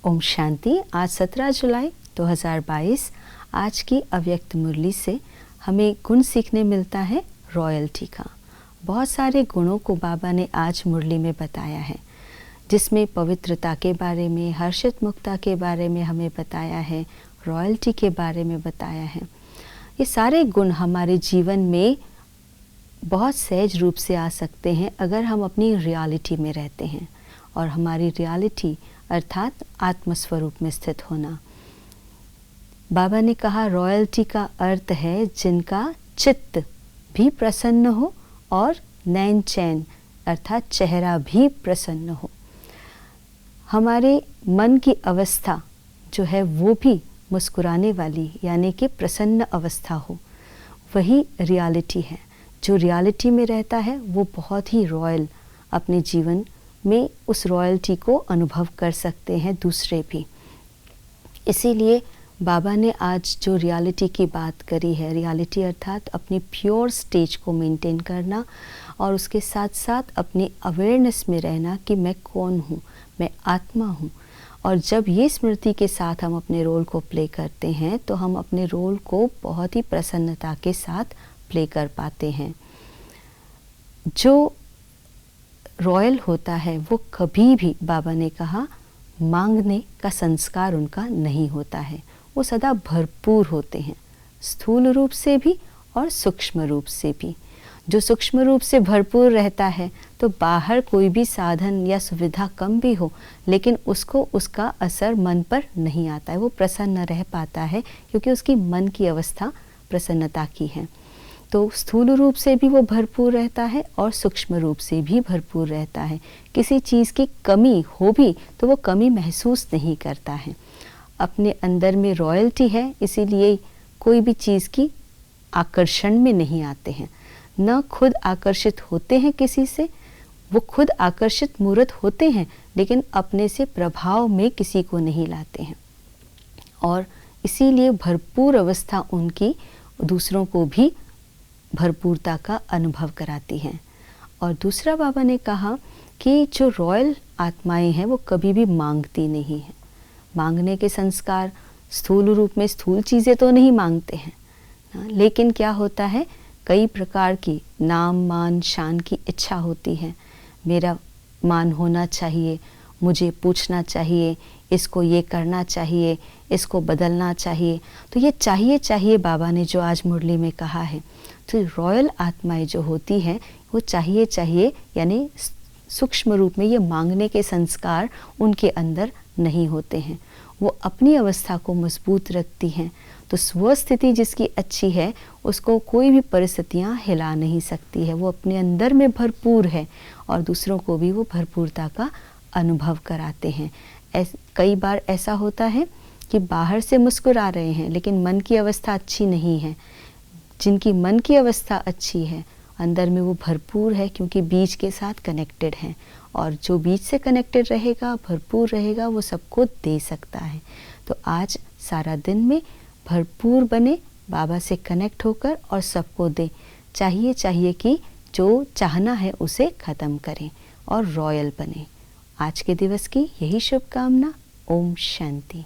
ओम शांति। आज 17 जुलाई 2022 आज की अव्यक्त मुरली से हमें गुण सीखने मिलता है रॉयल्टी का। बहुत सारे गुणों को बाबा ने आज मुरली में बताया है, जिसमें पवित्रता के बारे में, हर्षित मुक्ता के बारे में हमें बताया है, रॉयल्टी के बारे में बताया है। ये सारे गुण हमारे जीवन में बहुत सहज रूप से आ सकते हैं अगर हम अपनी रियलिटी में रहते हैं, और हमारी रियलिटी अर्थात आत्मस्वरूप में स्थित होना। बाबा ने कहा रॉयल्टी का अर्थ है जिनका चित्त भी प्रसन्न हो और नैन चैन अर्थात चेहरा भी प्रसन्न हो। हमारे मन की अवस्था जो है वो भी मुस्कुराने वाली यानी कि प्रसन्न अवस्था हो, वही रियलिटी है। जो रियलिटी में रहता है वो बहुत ही रॉयल अपने जीवन में उस रॉयल्टी को अनुभव कर सकते हैं दूसरे भी। इसीलिए बाबा ने आज जो रियलिटी की बात करी है, रियलिटी अर्थात अपनी प्योर स्टेज को मेंटेन करना और उसके साथ साथ अपनी अवेयरनेस में रहना कि मैं कौन हूँ, मैं आत्मा हूँ। और जब ये स्मृति के साथ हम अपने रोल को प्ले करते हैं तो हम अपने रोल को बहुत ही प्रसन्नता के साथ प्ले कर पाते हैं। जो रॉयल होता है वो कभी भी, बाबा ने कहा, मांगने का संस्कार उनका नहीं होता है। वो सदा भरपूर होते हैं, स्थूल रूप से भी और सूक्ष्म रूप से भी। जो सूक्ष्म रूप से भरपूर रहता है तो बाहर कोई भी साधन या सुविधा कम भी हो लेकिन उसको उसका असर मन पर नहीं आता है, वो प्रसन्न रह पाता है क्योंकि उसकी मन की अवस्था प्रसन्नता की है। तो स्थूल रूप से भी वो भरपूर रहता है और सूक्ष्म रूप से भी भरपूर रहता है। किसी चीज़ की कमी हो भी तो वो कमी महसूस नहीं करता है। अपने अंदर में रॉयल्टी है, इसीलिए कोई भी चीज़ की आकर्षण में नहीं आते हैं, न खुद आकर्षित होते हैं किसी से। वो खुद आकर्षित मूर्त होते हैं लेकिन अपने से प्रभाव में किसी को नहीं लाते हैं, और इसीलिए भरपूर अवस्था उनकी दूसरों को भी भरपूरता का अनुभव कराती हैं। और दूसरा बाबा ने कहा कि जो रॉयल आत्माएं हैं वो कभी भी मांगती नहीं हैं। मांगने के संस्कार स्थूल रूप में स्थूल चीज़ें तो नहीं मांगते हैं, लेकिन क्या होता है, कई प्रकार की नाम मान शान की इच्छा होती है। मेरा मान होना चाहिए, मुझे पूछना चाहिए, इसको ये करना चाहिए, इसको बदलना चाहिए। तो ये चाहिए चाहिए बाबा ने जो आज मुरली में कहा है, तो रॉयल आत्माएं जो होती हैं वो चाहिए चाहिए यानी सूक्ष्म रूप में ये मांगने के संस्कार उनके अंदर नहीं होते हैं। वो अपनी अवस्था को मजबूत रखती हैं। तो स्वस्थिति जिसकी अच्छी है उसको कोई भी परिस्थितियाँ हिला नहीं सकती है। वो अपने अंदर में भरपूर है और दूसरों को भी वो भरपूरता का अनुभव कराते हैं। कई बार ऐसा होता है कि बाहर से मुस्कुरा रहे हैं लेकिन मन की अवस्था अच्छी नहीं है। जिनकी मन की अवस्था अच्छी है अंदर में वो भरपूर है क्योंकि बीज के साथ कनेक्टेड हैं, और जो बीज से कनेक्टेड रहेगा, भरपूर रहेगा, वो सबको दे सकता है। तो आज सारा दिन में भरपूर बने, बाबा से कनेक्ट होकर और सबको दे। चाहिए चाहिए कि जो चाहना है उसे ख़त्म करें और रॉयल बने। आज के दिवस की यही शुभकामना। ओम शांति।